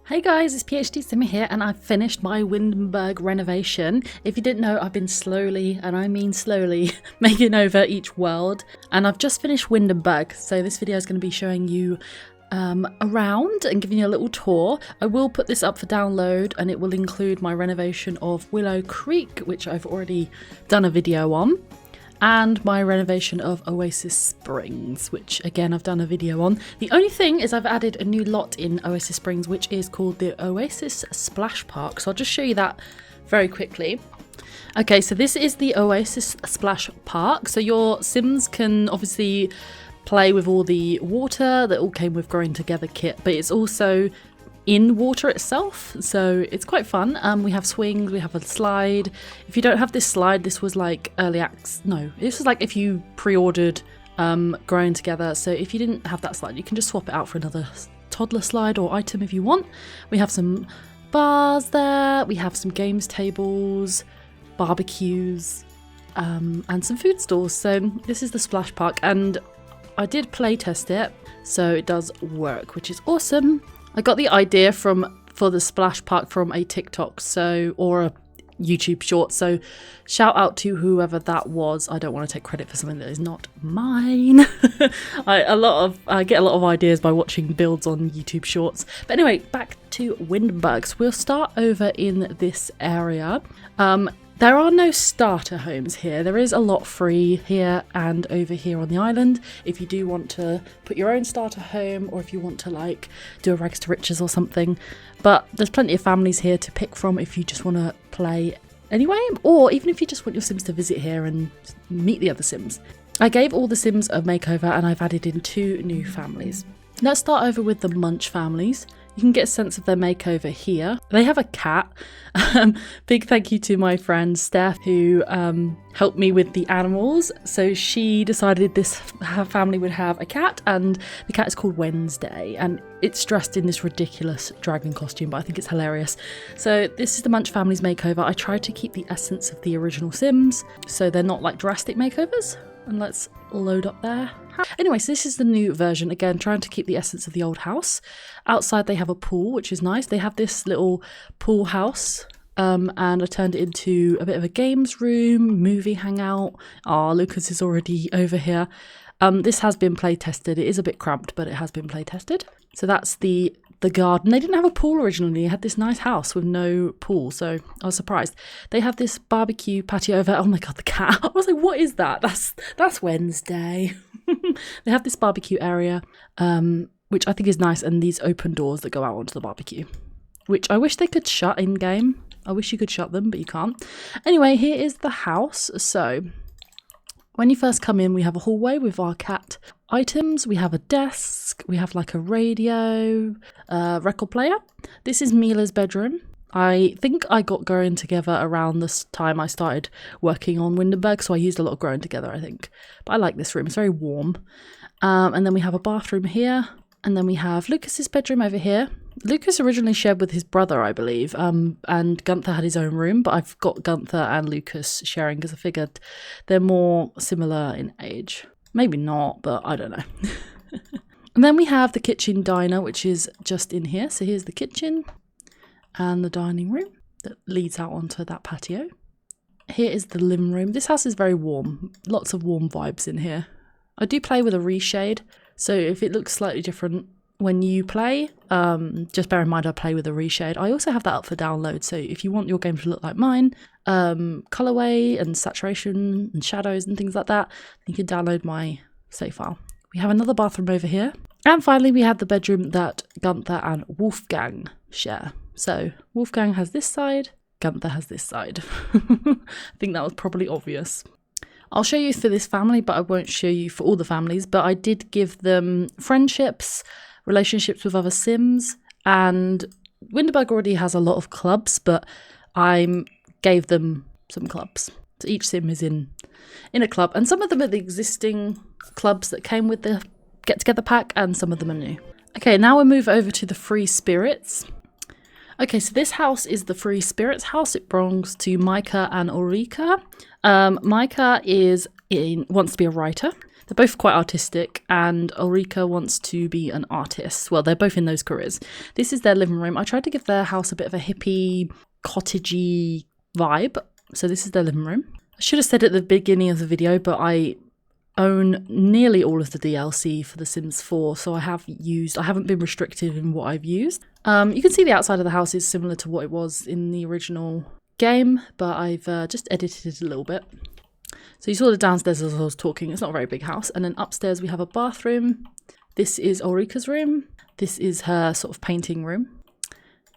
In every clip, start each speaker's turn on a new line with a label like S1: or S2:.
S1: Hey guys, it's PhDSimmer here and I've finished my Windenburg renovation. If you didn't know, I've been slowly, and I mean slowly, making over each world. And I've just finished Windenburg, so this video is going to be showing you around and giving you a little tour. I will put this up for download and it will include my renovation of Willow Creek, which I've already done a video on. And my renovation of Oasis Springs, which again I've done a video on. The only thing is I've added a new lot in Oasis Springs, which is called the Oasis Splash Park. So I'll just show you that very quickly. Okay, so this is the Oasis Splash Park. So your Sims can obviously play with all the water that all came with Growing Together kit, but it's also in water itself, so it's quite fun. We have swings, we have a slide. If you don't have this slide, this was like early access. No, this was like if you pre-ordered Growing Together. So if you didn't have that slide, you can just swap it out for another toddler slide or item if you want. We have some bars there, we have some games tables, barbecues, and some food stores. So this is the Splash Park, and I did play test it, so it does work, which is awesome. I got the idea for the Splash Park from a TikTok or a YouTube short, so shout out to whoever that was. I don't want to take credit for something that is not mine. I get a lot of ideas by watching builds on YouTube shorts. But anyway, back to Windenburg. So we'll start over in this area. There are no starter homes here. There is a lot free here and over here on the island if you do want to put your own starter home, or if you want to like do a rags to riches or something. But there's plenty of families here to pick from if you just want to play anyway, or even if you just want your Sims to visit here and meet the other Sims. I gave all the Sims a makeover and I've added in 2 new families. Let's start over with the Munch families. You can get a sense of their makeover here. They have a cat. Big thank you to my friend Steph, who helped me with the animals. So she decided her family would have a cat, and the cat is called Wednesday, and it's dressed in this ridiculous dragon costume, but I think it's hilarious. So this is the Munch family's makeover. I tried to keep the essence of the original Sims, so they're not like drastic makeovers. And let's load up there. Anyway, so this is the new version. Again, trying to keep the essence of the old house. Outside they have a pool, which is nice. They have this little pool house, and I turned it into a bit of a games room, movie hangout. Lucas is already over here. This has been play tested. It is a bit cramped, but it has been play tested. So that's the garden. They didn't have a pool originally. They had this nice house with no pool, so I was surprised. They have this barbecue patio over. Oh my god, the cat! I was like, what is that? That's Wednesday. They have this barbecue area, which I think is nice, and these open doors that go out onto the barbecue, which I wish they could shut in game. I wish you could shut them, but you can't. Anyway, here is the house. So when you first come in, we have a hallway with our cat items. We have a desk. We have like a radio, record player. This is Mila's bedroom. I think I got Growing Together around this time I started working on Windenburg, so I used a lot of Growing Together, I think. But I like this room. It's very warm. And then we have a bathroom here. And then we have Lucas's bedroom over here. Lucas originally shared with his brother, I believe, and Gunther had his own room, but I've got Gunther and Lucas sharing because I figured they're more similar in age. Maybe not, but I don't know. And then we have the kitchen diner, which is just in here. So here's the kitchen and the dining room that leads out onto that patio. Here is the living room. This house is very warm. Lots of warm vibes in here. I do play with a reshade, so if it looks slightly different when you play, just bear in mind I play with a reshade. I also have that up for download, so if you want your game to look like mine, colorway and saturation and shadows and things like that, you can download my save file. We have another bathroom over here. And finally we have the bedroom that Gunther and Wolfgang share. So Wolfgang has this side, Gunther has this side. I think that was probably obvious. I'll show you for this family, but I won't show you for all the families. But I did give them friendships, relationships with other Sims, and Windenburg already has a lot of clubs, but I gave them some clubs. So each Sim is in a club, and some of them are the existing clubs that came with the Get Together pack, and some of them are new. Okay, now we'll move over to the Free Spirits. Okay, so this house is the Free Spirits house. It belongs to Micah and Ulrika. Micah wants to be a writer. They're both quite artistic, and Ulrika wants to be an artist. Well, they're both in those careers. This is their living room. I tried to give their house a bit of a hippie, cottagey vibe. So this is their living room. I should have said at the beginning of the video, but I own nearly all of the DLC for The Sims 4, so I haven't been restricted in what I've used. You can see the outside of the house is similar to what it was in the original game, but I've just edited it a little bit. So you saw the downstairs as I was talking. It's not a very big house. And then upstairs we have a bathroom. This is Ulrika's room. This is her sort of painting room.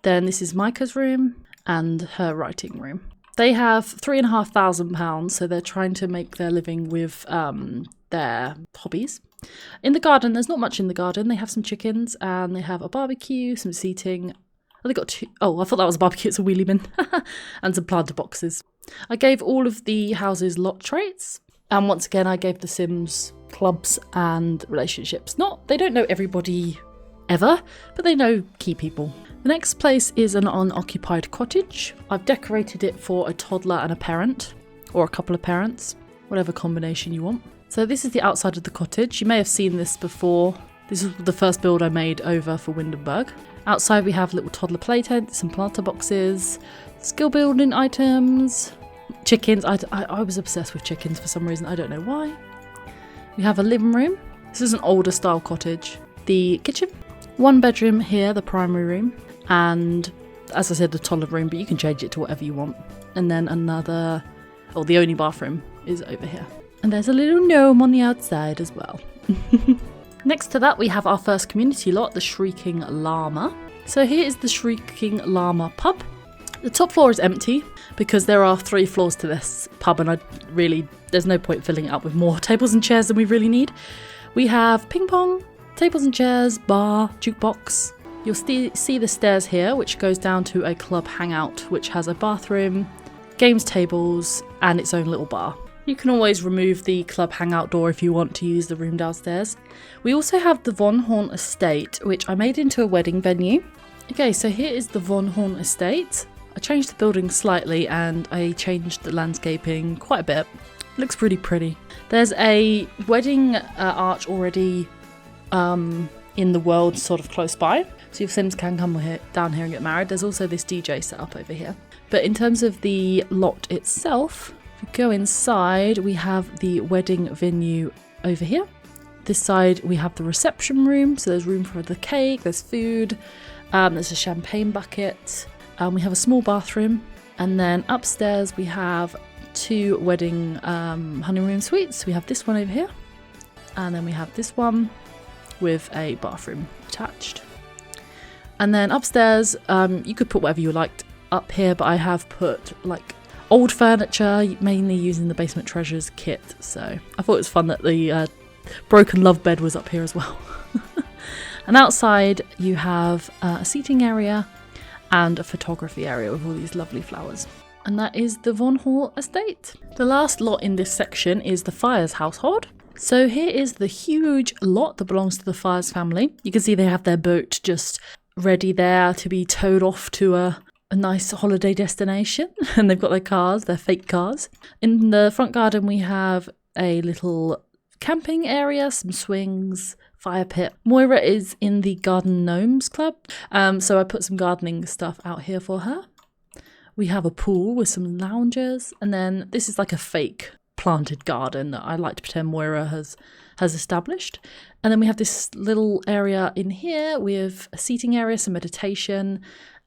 S1: Then this is Micah's room and her writing room. They have £3,500, so they're trying to make their living with their hobbies. In the garden, there's not much in the garden. They have some chickens and they have a barbecue, some seating. Oh, they got two. Oh, I thought that was a barbecue. It's a wheelie bin. And some planter boxes. I gave all of the houses lot traits. And once again, I gave the Sims clubs and relationships. They don't know everybody ever, but they know key people. The next place is an unoccupied cottage. I've decorated it for a toddler and a parent, or a couple of parents, whatever combination you want. So this is the outside of the cottage. You may have seen this before. This is the first build I made over for Windenburg. Outside we have little toddler play tents, some planter boxes, skill building items, chickens. I was obsessed with chickens for some reason, I don't know why. We have a living room. This is an older style cottage. The kitchen, one bedroom here, the primary room, and as I said, the toddler room, but you can change it to whatever you want. And then the only bathroom is over here. And there's a little gnome on the outside as well. Next to that, we have our first community lot, the Shrieking Llama. So here is the Shrieking Llama pub. The top floor is empty because there are 3 floors to this pub, and there's no point filling it up with more tables and chairs than we really need. We have ping pong, tables and chairs, bar, jukebox. You'll see the stairs here, which goes down to a club hangout, which has a bathroom, games tables, and its own little bar. You can always remove the club hangout door if you want to use the room downstairs. We also have the Von Horn Estate, which I made into a wedding venue. Okay, so here is the Von Horn Estate. I changed the building slightly and I changed the landscaping quite a bit. It looks pretty. There's a wedding arch already in the world sort of close by, so your Sims can come down here and get married. There's also this DJ set up over here. But in terms of the lot itself, if we go inside, we have the wedding venue over here. This side we have the reception room, so there's room for the cake, there's food, there's a champagne bucket, we have a small bathroom, and then upstairs we have 2 wedding honeymoon suites. We have this one over here, and then we have this one with a bathroom attached. And then upstairs, you could put whatever you liked up here, but I have put like old furniture, mainly using the Basement Treasures kit, so I thought it was fun that the broken love bed was up here as well. And outside you have a seating area and a photography area with all these lovely flowers. And that is the Von Horn Estate. The last lot in this section is the Fires household. So here is the huge lot that belongs to the Fires family. You can see they have their boat just ready there to be towed off to a nice holiday destination, and they've got their cars, their fake cars. In the front garden we have a little camping area, some swings, fire pit. Moira is in the Garden Gnomes Club, so I put some gardening stuff out here for her. We have a pool with some loungers, and then this is like a fake planted garden that I like to pretend Moira has established. And then we have this little area in here with a seating area, some meditation,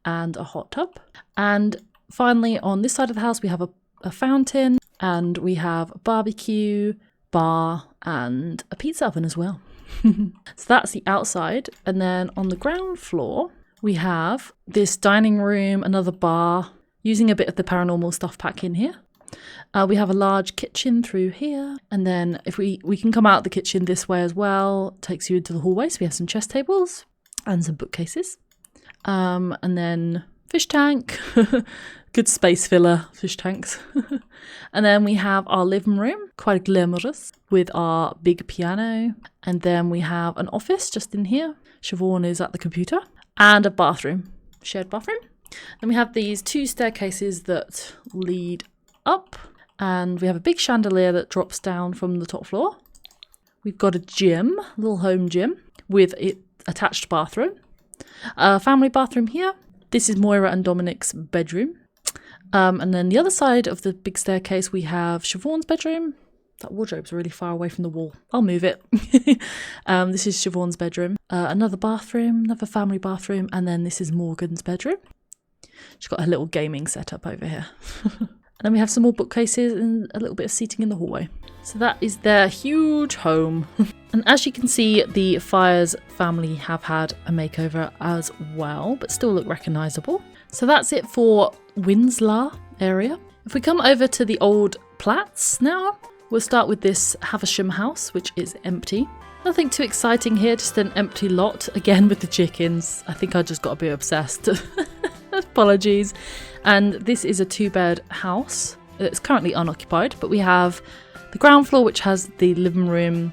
S1: and a hot tub. And finally on this side of the house we have a fountain, and we have a barbecue, bar, and a pizza oven as well. So that's the outside. And then on the ground floor we have this dining room, another bar, using a bit of the paranormal stuff pack in here. We have a large kitchen through here, and then if we can come out the kitchen this way as well, takes you into the hallway. So we have some chest tables and some bookcases. And then fish tank, good space filler, fish tanks. And then we have our living room, quite glamorous, with our big piano. And then we have an office just in here. Siobhan is at the computer, and a bathroom, shared bathroom. Then we have these 2 staircases that lead up, and we have a big chandelier that drops down from the top floor. We've got a gym, a little home gym with an attached bathroom. A family bathroom here. This is Moira and Dominic's bedroom. And then the other side of the big staircase, we have Siobhan's bedroom. That wardrobe's really far away from the wall. I'll move it. This is Siobhan's bedroom. Another bathroom, another family bathroom. And then this is Morgan's bedroom. She's got a little gaming setup over here. And then we have some more bookcases and a little bit of seating in the hallway. So that is their huge home. And as you can see, the Fires family have had a makeover as well, but still look recognisable. So that's it for Winslow area. If we come over to the old Platts now, we'll start with this Havisham house, which is empty. Nothing too exciting here, just an empty lot. Again with the chickens. I think I just got a bit obsessed. Apologies. And this is a 2-bed house. It's currently unoccupied, but we have the ground floor, which has the living room,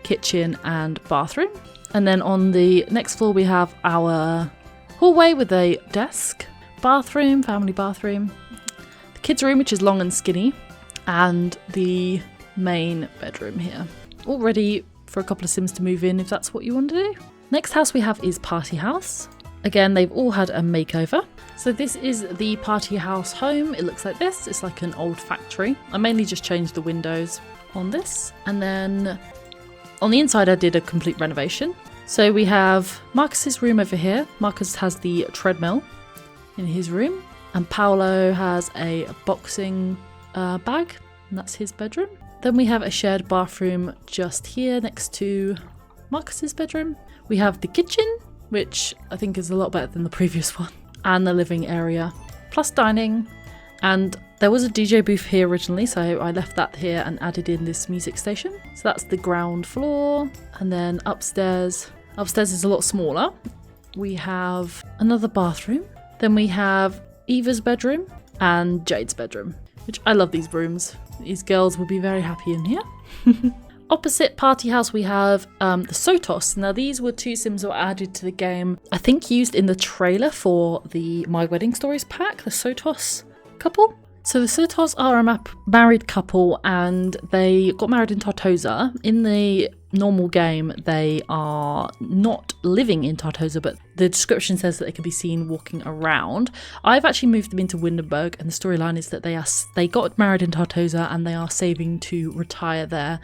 S1: kitchen and bathroom. And then on the next floor we have our hallway with a desk, bathroom, family bathroom, the kids' room, which is long and skinny, and the main bedroom here. All ready for a couple of Sims to move in if that's what you want to do. Next house we have is Party House. Again, they've all had a makeover. So this is the Party House home. It looks like this. It's like an old factory. I mainly just changed the windows on this. And then on the inside, I did a complete renovation. So we have Marcus's room over here. Marcus has the treadmill in his room. And Paolo has a boxing bag. And that's his bedroom. Then we have a shared bathroom just here next to Marcus's bedroom. We have the kitchen, which I think is a lot better than the previous one, and the living area, plus dining. And there was a DJ booth here originally, so I left that here and added in this music station. So that's the ground floor. And then upstairs is a lot smaller. We have another bathroom. Then we have Eva's bedroom and Jade's bedroom, which I love these rooms. These girls will be very happy in here. Opposite Party House we have the Sotos. Now these were 2 Sims that were added to the game, I think used in the trailer for the My Wedding Stories pack, the Sotos couple. So the Sotos are a married couple and they got married in Tartosa. In the normal game they are not living in Tartosa, but the description says that they can be seen walking around. I've actually moved them into Windenburg, and the storyline is that they got married in Tartosa and they are saving to retire there.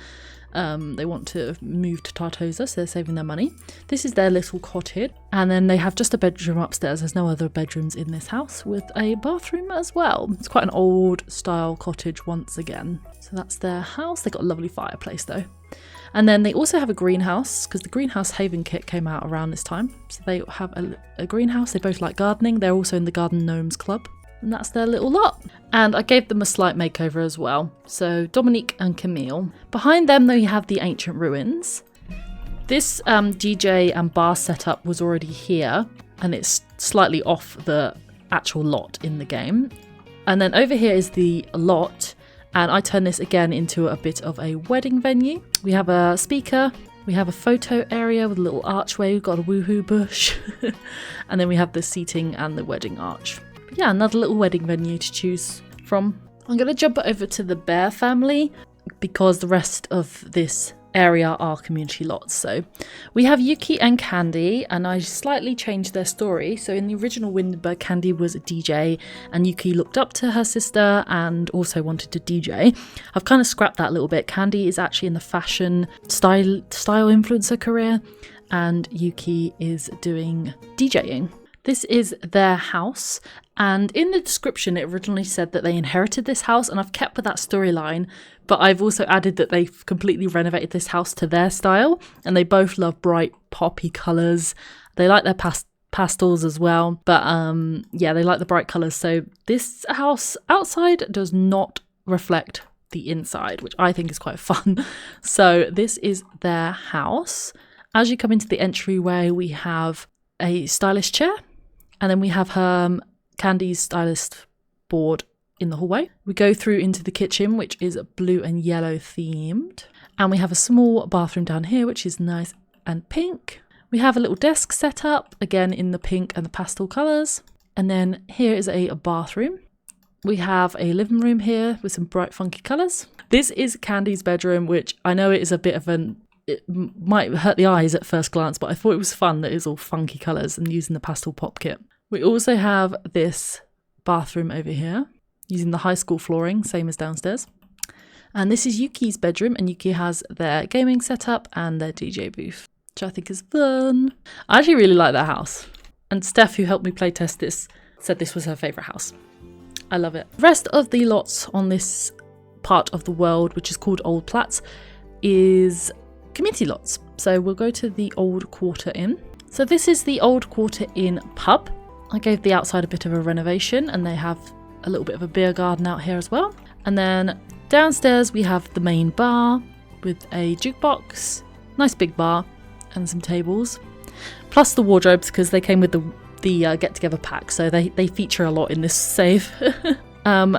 S1: They want to move to Tartosa, so they're saving their money. This is their little cottage, and then they have just a bedroom upstairs. There's no other bedrooms in this house, with a bathroom as well. It's quite an old style cottage once again. So that's their house. They got a lovely fireplace though. And then they also have a greenhouse, because the Greenhouse Haven kit came out around this time. So they have a greenhouse. They both like gardening. They're also in the Garden Gnomes Club. And that's their little lot. And I gave them a slight makeover as well. So Dominique and Camille. Behind them though you have the ancient ruins. This DJ and bar setup was already here, and it's slightly off the actual lot in the game. And then over here is the lot, and I turned this again into a bit of a wedding venue. We have a speaker, we have a photo area with a little archway, we've got a woohoo bush, and then we have the seating and the wedding arch. But yeah, another little wedding venue to choose from. I'm going to jump over to the Bear family because the rest of this area are community lots. So we have Yuki and Candy, and I slightly changed their story. So in the original Windenburg, Candy was a DJ and Yuki looked up to her sister and also wanted to DJ. I've kind of scrapped that a little bit. Candy is actually in the fashion style influencer career, and Yuki is doing DJing. This is their house, and in the description it originally said that they inherited this house, and I've kept with that storyline, but I've also added that they've completely renovated this house to their style, and they both love bright poppy colours. They like their pastels as well, but yeah, they like the bright colours. So this house outside does not reflect the inside, which I think is quite fun. So this is their house. As you come into the entryway, we have a stylish chair, and then we have Candy's stylist board in the hallway. We go through into the kitchen, which is blue and yellow themed. And we have a small bathroom down here, which is nice and pink. We have a little desk set up, again in the pink and the pastel colours. And then here is a bathroom We have a living room here with some bright funky colours. This is Candy's bedroom, which I know it is a bit of it might hurt the eyes at first glance, but I thought it was fun that it's all funky colours and using the pastel pop kit. We also have this bathroom over here using the high school flooring, same as downstairs. And this is Yuki's bedroom, and Yuki has their gaming setup and their DJ booth, which I think is fun. I actually really like that house. And Steph, who helped me playtest this, said this was her favourite house. I love it. The rest of the lots on this part of the world, which is called Old Platts, is community lots. So we'll go to the Old Quarter Inn. So this is the Old Quarter Inn pub. I gave the outside a bit of a renovation, and they have a little bit of a beer garden out here as well. And then downstairs we have the main bar with a jukebox, nice big bar, and some tables, plus the wardrobes because they came with the get-together pack, so they feature a lot in this save.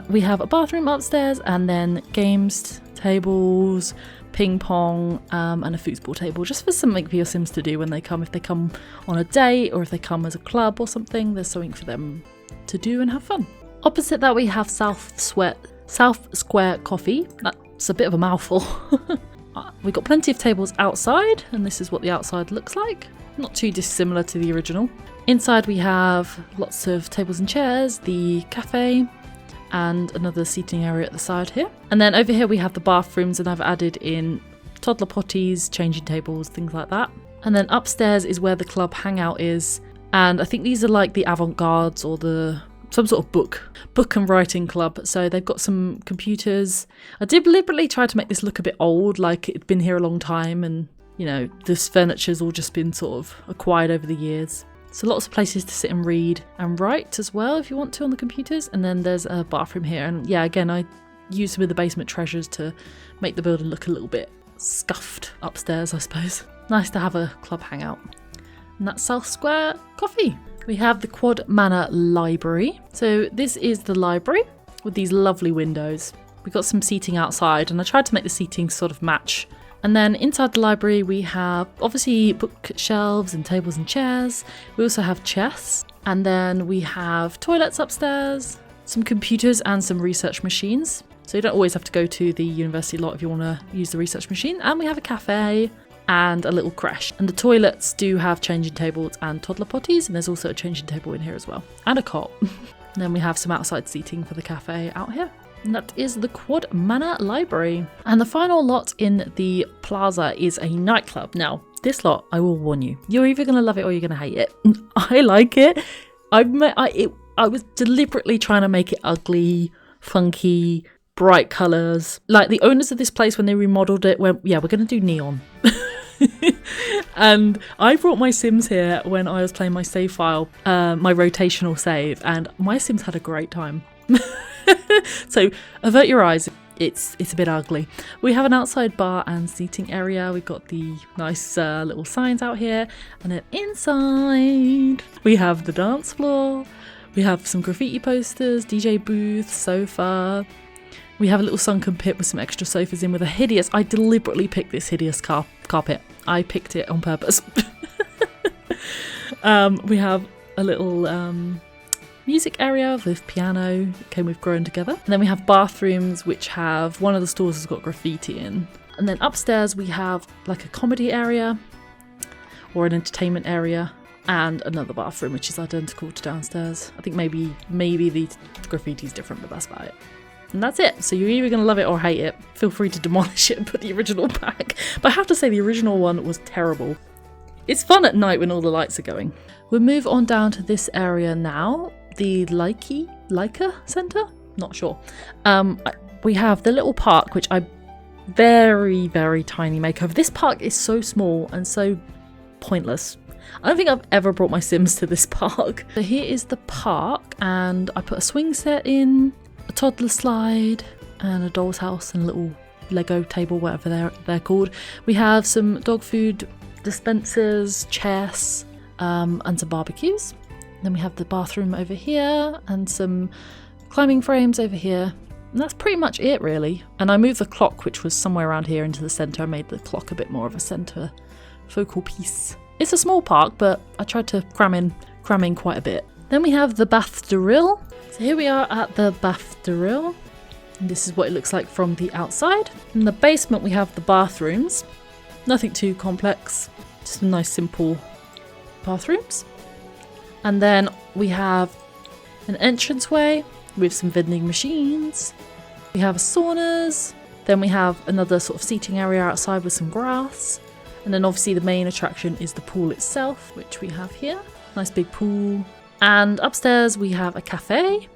S1: We have a bathroom upstairs, and then games tables, ping pong, and a foosball table, just for something for your Sims to do when they come. If they come on a date or if they come as a club or something, there's something for them to do and have fun. Opposite that we have South Square Coffee. That's a bit of a mouthful. We've got plenty of tables outside, and this is what the outside looks like. Not too dissimilar to the original. Inside we have lots of tables and chairs, the cafe, and another seating area at the side here. And then over here we have the bathrooms, and I've added in toddler potties, changing tables, things like that. And then upstairs is where the club hangout is, and I think these are like the avant-gardes or some sort of book and writing club. So they've got some computers. I did deliberately try to make this look a bit old, like it'd been here a long time, and you know, this furniture's all just been sort of acquired over the years. So lots of places to sit and read and write as well if you want to on the computers. And then there's a bathroom here, and yeah, again, I used some of the basement treasures to make the building look a little bit scuffed upstairs, I suppose. Nice to have a club hangout. And that's South Square Coffee. We have the Quad Manor Library. So this is the library with these lovely windows. We've got some seating outside, and I tried to make the seating sort of match. And then inside the library we have obviously bookshelves and tables and chairs. We also have chests, and then we have toilets upstairs, some computers and some research machines. So you don't always have to go to the university lot if you want to use the research machine. And we have a cafe and a little creche. And the toilets do have changing tables and toddler potties, and there's also a changing table in here as well, and a cot. And then we have some outside seating for the cafe out here. And that is the Quad Manor Library. And the final lot in the plaza is a nightclub. Now, this lot, I will warn you, you're either going to love it or you're going to hate it. I like it. I was deliberately trying to make it ugly, funky, bright colours. Like the owners of this place, when they remodeled it, went, yeah, we're going to do neon. And I brought my Sims here when I was playing my save file, my rotational save, and my Sims had a great time. So avert your eyes, it's a bit ugly. We have an outside bar and seating area. We've got the nice little signs out here, and then inside we have the dance floor. We have some graffiti posters, DJ booth, sofa. We have a little sunken pit with some extra sofas in with a hideous, I deliberately picked this hideous carpet. I picked it on purpose. We have a little music area with piano. It came with Growing Together. And then we have bathrooms, which have, one of the stores has got graffiti in. And then upstairs we have like a comedy area or an entertainment area, and another bathroom which is identical to downstairs. I think maybe the graffiti's different, but that's about it. And that's it. So you're either going to love it or hate it. Feel free to demolish it and put the original back. But I have to say the original one was terrible. It's fun at night when all the lights are going. We'll move on down to this area now. The Leica Centre? Not sure. We have the little park, which I very, very tiny makeover. This park is so small and so pointless. I don't think I've ever brought my Sims to this park. So here is the park, and I put a swing set in, a toddler slide, and a doll's house, and a little Lego table, whatever they're called. We have some dog food dispensers, chess, and some barbecues. Then we have the bathroom over here and some climbing frames over here. And that's pretty much it, really. And I moved the clock, which was somewhere around here, into the centre. I made the clock a bit more of a centre focal piece. It's a small park, but I tried to cram in quite a bit. Then we have the Bath de Rille, So here we are at the bathroom. And this is what it looks like from the outside. In the basement we have the bathrooms. Nothing too complex, just some nice simple bathrooms. And then we have an entranceway with some vending machines. We have saunas. Then we have another sort of seating area outside with some grass. And then obviously the main attraction is the pool itself, which we have here. Nice big pool. And upstairs we have a cafe,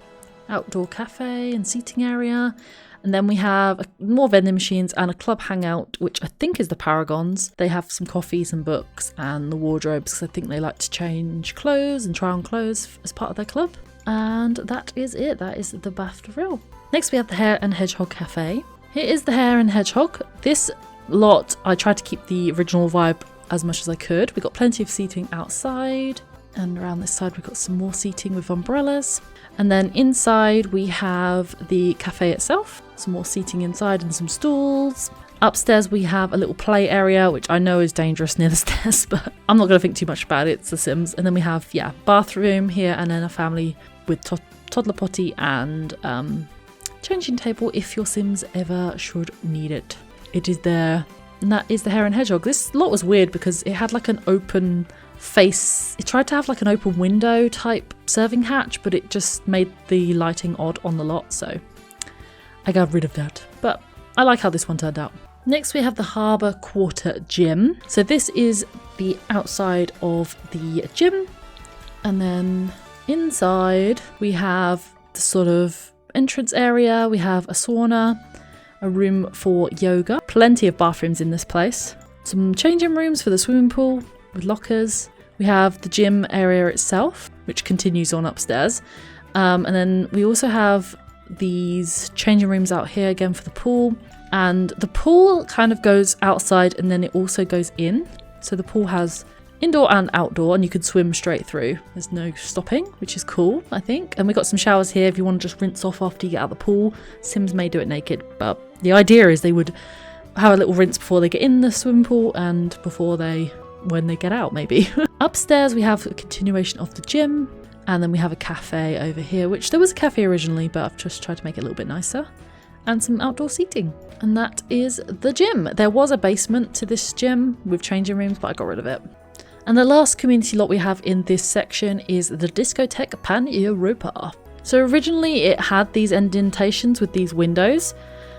S1: outdoor cafe and seating area. And then we have more vending machines and a club hangout, which I think is the Paragons. They have some coffees and books and the wardrobes because I think they like to change clothes and try on clothes as part of their club. And that is it. That is the bathroom. Next we have the Hare and Hedgehog Cafe. Here is the Hare and Hedgehog. This lot, I tried to keep the original vibe as much as I could. We got plenty of seating outside. And around this side we've got some more seating with umbrellas. And then inside we have the cafe itself, some more seating inside and some stools. Upstairs we have a little play area, which I know is dangerous near the stairs, but I'm not going to think too much about it. It's The Sims. And then we have, bathroom here and then a family with toddler potty and changing table if your Sims ever should need it. It is there. And that is the Hare and Hedgehog. This lot was weird because it had like an open face. It tried to have like an open window type serving hatch, but it just made the lighting odd on the lot, so I got rid of that. But I like how this one turned out. Next we have the Harbour Quarter Gym. So this is the outside of the gym, and then inside we have the sort of entrance area. We have a sauna, a room for yoga, plenty of bathrooms in this place, some changing rooms for the swimming pool with lockers. We have the gym area itself, which continues on upstairs. And then we also have these changing rooms out here again for the pool. And the pool kind of goes outside and then it also goes in. So the pool has indoor and outdoor and you can swim straight through. There's no stopping, which is cool, I think. And we got some showers here if you want to just rinse off after you get out of the pool. Sims may do it naked, but the idea is they would have a little rinse before they get in the swimming pool and when they get out, maybe. Upstairs we have a continuation of the gym, and then we have a cafe over here, which there was a cafe originally, but I've just tried to make it a little bit nicer, and some outdoor seating. And that is the gym. There was a basement to this gym with changing rooms, but I got rid of it. And the last community lot we have in this section is the Discotheque Pan Europa. So originally it had these indentations with these windows,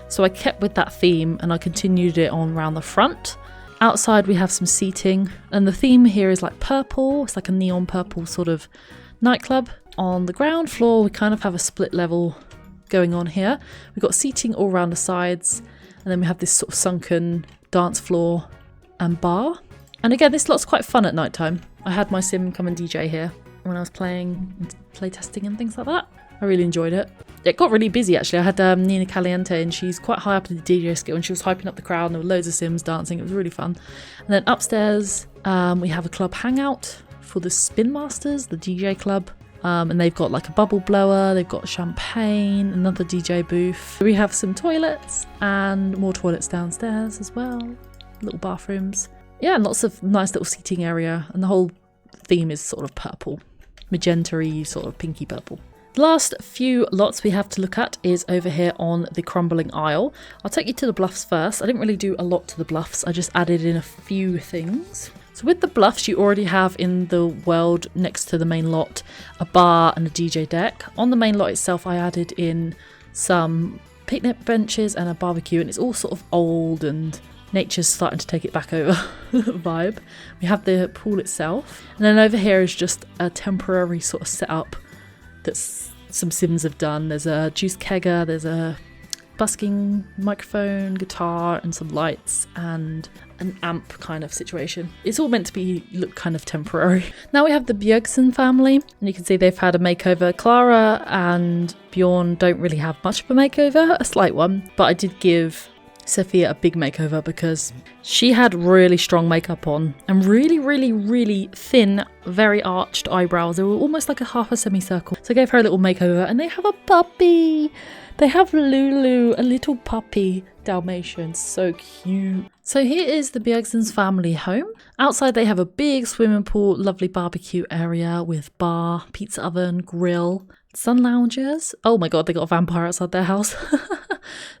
S1: so I kept with that theme and I continued it on around the front. Outside we have some seating, and the theme here is like purple. It's like a neon purple sort of nightclub. On the ground floor we kind of have a split level going on here. We've got seating all around the sides, and then we have this sort of sunken dance floor and bar. And again, this lot's quite fun at night time. I had my sim come and DJ here when I was playing, play testing and things like that. I really enjoyed it. It got really busy actually. I had Nina Caliente, and she's quite high up in the DJ skill, and she was hyping up the crowd and there were loads of Sims dancing. It was really fun. And then upstairs we have a club hangout for the Spin Masters, the DJ club. And they've got like a bubble blower, they've got champagne, another DJ booth. We have some toilets and more toilets downstairs as well. Little bathrooms. Yeah, and lots of nice little seating area, and the whole theme is sort of purple. Magenta-y, sort of pinky purple. The last few lots we have to look at is over here on the Crumbling Isle. I'll take you to the bluffs first. I didn't really do a lot to the bluffs, I just added in a few things. So with the bluffs, you already have in the world next to the main lot a bar and a DJ deck. On the main lot itself, I added in some picnic benches and a barbecue, and it's all sort of old and nature's starting to take it back over vibe. We have the pool itself, and then over here is just a temporary sort of setup that some Sims have done. There's a juice kegger, there's a busking microphone, guitar, and some lights, and an amp kind of situation. It's all meant to look kind of temporary. Now we have the Bjergsen family, and you can see they've had a makeover. Clara and Bjorn don't really have much of a makeover, a slight one, but I did give Sophia a big makeover because she had really strong makeup on and really thin, very arched eyebrows. They were almost like a half a semicircle. So I gave her a little makeover, and they have a puppy. They have Lulu, a little puppy Dalmatian, so cute. So here is the Bjergsen's family home. Outside they have a big swimming pool, lovely barbecue area with bar, pizza oven, grill. Sun loungers. Oh my god, they got a vampire outside their house.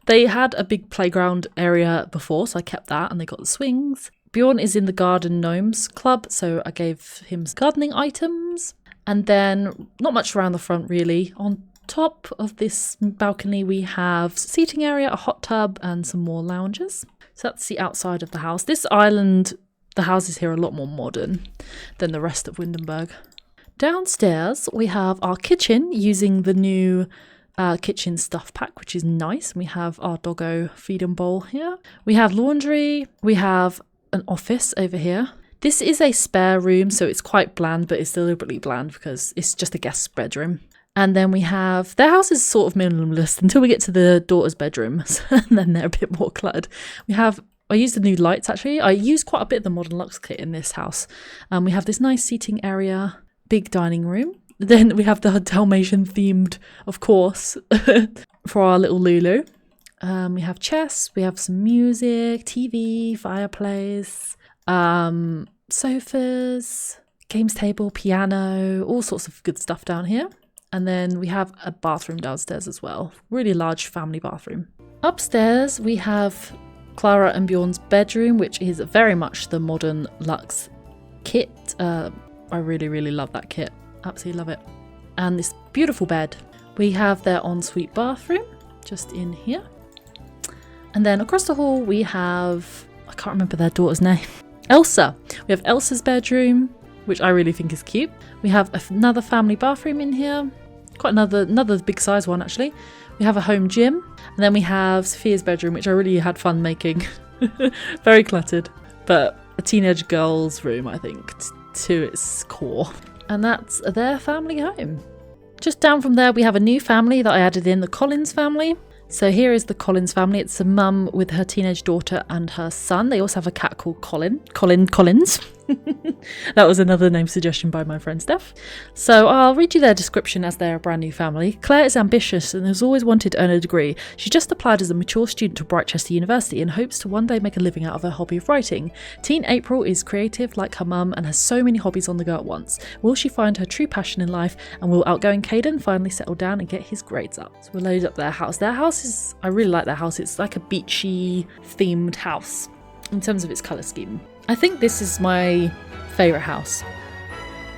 S1: They had a big playground area before, so I kept that, and they got the swings. Bjorn is in the Garden Gnomes Club, so I gave him gardening items. And then not much around the front really. On top of this balcony we have seating area, a hot tub, and some more lounges. So that's the outside of the house. This island, the houses here are a lot more modern than the rest of Windenburg. Downstairs we have our kitchen using the new kitchen stuff pack, which is nice. We have our doggo feeding bowl here. We have laundry. We have an office over here. This is a spare room, so it's quite bland, but it's deliberately bland because it's just a guest's bedroom. And then we have, their house is sort of minimalist until we get to the daughter's bedrooms, and then they're a bit more cluttered. I used the new lights actually. I used quite a bit of the Modern Luxe kit in this house. We have this nice seating area, big dining room. Then we have the Dalmatian themed, of course, for our little Lulu. We have chess, we have some music, TV, fireplace, sofas, games table, piano, all sorts of good stuff down here. And then we have a bathroom downstairs as well. Really large family bathroom. Upstairs we have Clara and Bjorn's bedroom, which is very much the Modern Luxe kit. I really, really love that kit. Absolutely love it. And this beautiful bed. We have their ensuite bathroom just in here. And then across the hall we have, I can't remember their daughter's name, Elsa. We have Elsa's bedroom, which I really think is cute. We have another family bathroom in here. Quite another big size one actually. We have a home gym. And then we have Sophia's bedroom, which I really had fun making. Very cluttered. But a teenage girl's room, I think, to its core. And that's their family home. Just down from there we have a new family that I added in, the Collins family. So here is the Collins family. It's a mum with her teenage daughter and her son. They also have a cat called Colin Collins. That was another name suggestion by my friend Steph. So I'll read you their description as they're a brand new family. Claire is ambitious and has always wanted to earn a degree. She just applied as a mature student to Brightchester University and hopes to one day make a living out of her hobby of writing. Teen April is creative like her mum and has so many hobbies on the go at once. Will she find her true passion in life, and will outgoing Caden finally settle down and get his grades up? So we'll load up their house. Their house is, I really like their house. It's like a beachy themed house in terms of its colour scheme. I think this is my favourite house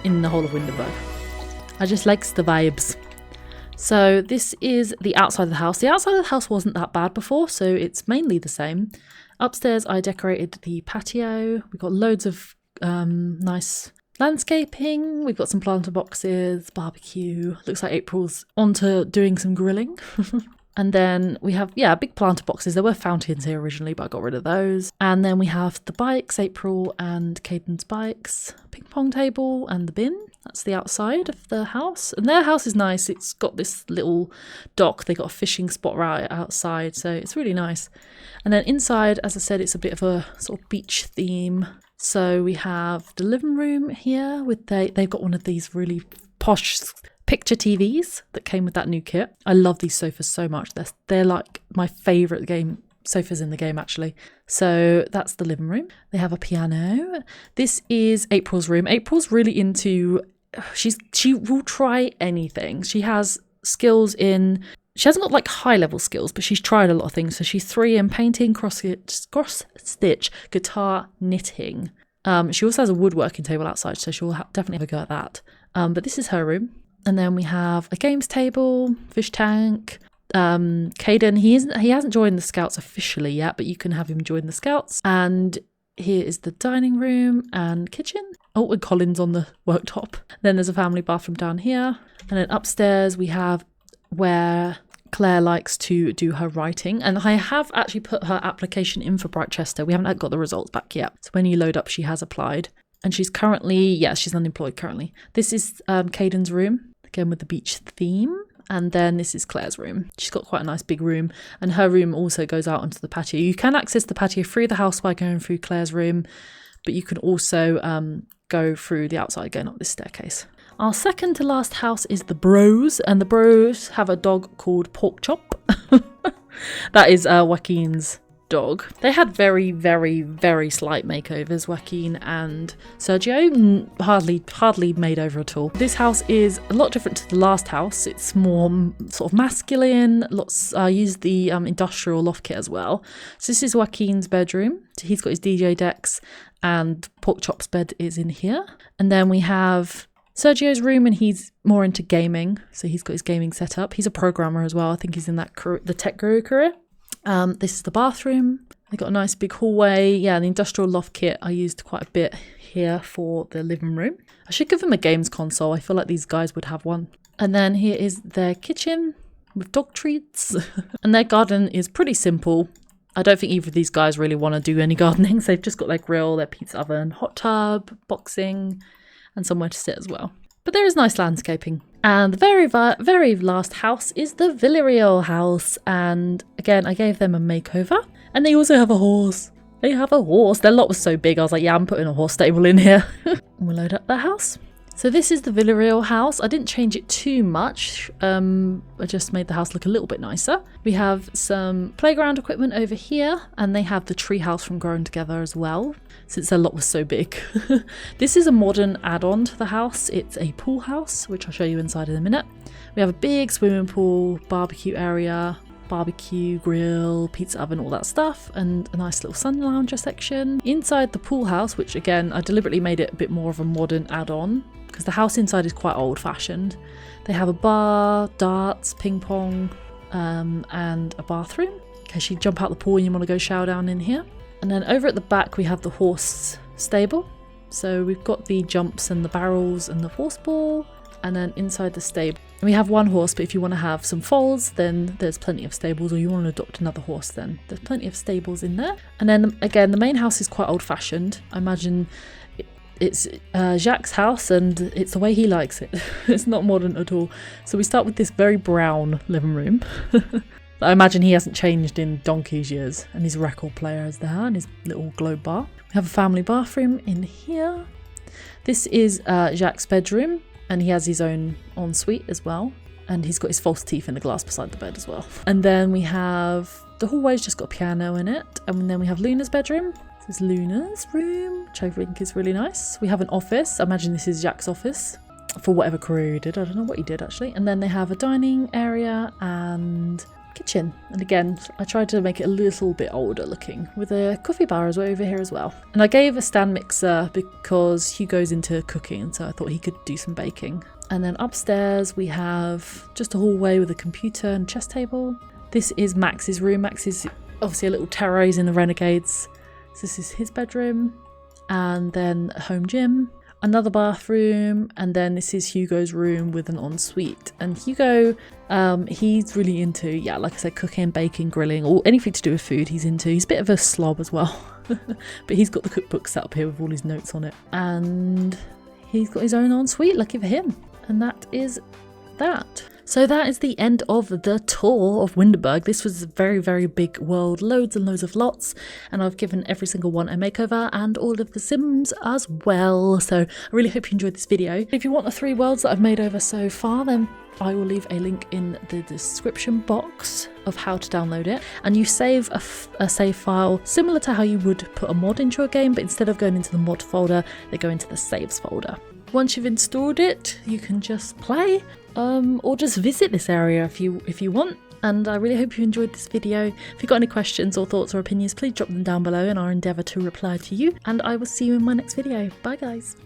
S1: in the whole of Windenburg. I just likes the vibes. So this is the outside of the house. The outside of the house wasn't that bad before, so it's mainly the same. Upstairs I decorated the patio. We've got loads of nice landscaping. We've got some planter boxes, barbecue. Looks like April's onto doing some grilling. And then we have, big planter boxes. There were fountains here originally, but I got rid of those. And then we have the bikes, April and Caden's bikes, ping pong table, and the bin. That's the outside of the house. And their house is nice. It's got this little dock. They got a fishing spot right outside, so it's really nice. And then inside, as I said, it's a bit of a sort of beach theme. So we have the living room here with they've got one of these really posh picture TVs that came with that new kit. I love these sofas so much. They're like my favourite sofas in the game actually. So that's the living room. They have a piano. This is April's room. April's really into, she will try anything. She has skills in, she hasn't got like high level skills, but she's tried a lot of things. So she's 3 in painting, cross stitch, guitar, knitting. She also has a woodworking table outside, so she'll definitely have a go at that. But this is her room. And then we have a games table, fish tank. Caden, he hasn't joined the Scouts officially yet, but you can have him join the Scouts. And here is the dining room and kitchen. Oh, and Colin's on the worktop. Then there's a family bathroom down here. And then upstairs we have where Claire likes to do her writing. And I have actually put her application in for Brightchester. We haven't got the results back yet. So when you load up, she has applied. And she's currently, she's unemployed currently. This is Caden's room. Again with the beach theme. And then this is Claire's room. She's got quite a nice big room, and her room also goes out onto the patio. You can access the patio through the house by going through Claire's room, but you can also go through the outside going up this staircase. Our second to last house is the Bros, and the Bros have a dog called Pork Chop. That is Joaquin's dog. They had very, very, very slight makeovers, Joaquin and Sergio. Hardly made over at all. This house is a lot different to the last house. It's more sort of masculine. I used the industrial loft kit as well. So this is Joaquin's bedroom. So he's got his DJ decks and pork chops bed is in here. And then we have Sergio's room, and he's more into gaming. So he's got his gaming setup. He's a programmer as well. I think he's in the tech guru career. This is the bathroom. They got a nice big hallway. Yeah, the industrial loft kit I used quite a bit here for the living room. I should give them a games console. I feel like these guys would have one. And then here is their kitchen with dog treats. And their garden is pretty simple. I don't think either of these guys really want to do any gardening. So they've just got their grill, their pizza oven, hot tub, boxing, and somewhere to sit as well. But there is nice landscaping. And the very last house is the Villarreal house. And again, I gave them a makeover. And they also have a horse. They have a horse. Their lot was so big, I was like, yeah, I'm putting a horse stable in here. We'll load up their house. So this is the Villarreal house. I didn't change it too much. I just made the house look a little bit nicer. We have some playground equipment over here, and they have the tree house from Growing Together as well, since their lot was so big. This is a modern add-on to the house. It's a pool house, which I'll show you inside in a minute. We have a big swimming pool, barbecue area, barbecue, grill, pizza oven, all that stuff, and a nice little sun lounger section. Inside the pool house, which again, I deliberately made it a bit more of a modern add-on, because the house inside is quite old-fashioned. They have a bar, darts, ping pong, and a bathroom in case you jump out the pool and you want to go shower down in here. And then over at the back we have the horse stable. So we've got the jumps and the barrels and the horse ball. And then inside the stable we have one horse, but if you want to have some foals, then there's plenty of stables, or you want to adopt another horse, then there's plenty of stables in there. And then again, the main house is quite old-fashioned. I imagine it's Jacques' house, and it's the way he likes it. It's not modern at all. So we start with this very brown living room. I imagine he hasn't changed in donkey's years, and his record player is there, and his little globe bar. We have a family bathroom in here. This is Jacques' bedroom, and he has his own ensuite as well, and he's got his false teeth in the glass beside the bed as well. And then we have the hallway's just got a piano in it, and then we have Luna's bedroom. This is Luna's room, which I think is really nice. We have an office. I imagine this is Jacques' office for whatever career he did. I don't know what he did actually. And then they have a dining area and kitchen. And again, I tried to make it a little bit older looking with a coffee bar as well over here as well. And I gave a stand mixer because Hugo's into cooking, and so I thought he could do some baking. And then upstairs we have just a hallway with a computer and chess table. This is Max's room. Max is obviously a little terror. He's in the Renegades. So this is his bedroom, and then a home gym, another bathroom, and then this is Hugo's room with an ensuite. And Hugo, he's really into, yeah, like I said, cooking, baking, grilling, or anything to do with food he's into. He's a bit of a slob as well, but he's got the cookbook set up here with all his notes on it. And he's got his own ensuite, lucky for him. And that is that. So that is the end of the tour of Windenburg. This was a very, very big world, loads and loads of lots, and I've given every single one a makeover and all of the Sims as well. So I really hope you enjoyed this video. If you want the 3 worlds that I've made over so far, then I will leave a link in the description box of how to download it, and you save a save file similar to how you would put a mod into a game, but instead of going into the mod folder, they go into the saves folder. Once you've installed it, you can just play, or just visit this area if you want. And I really hope you enjoyed this video. If you've got any questions or thoughts or opinions, please drop them down below and I'll endeavour to reply to you. And I will see you in my next video. Bye guys.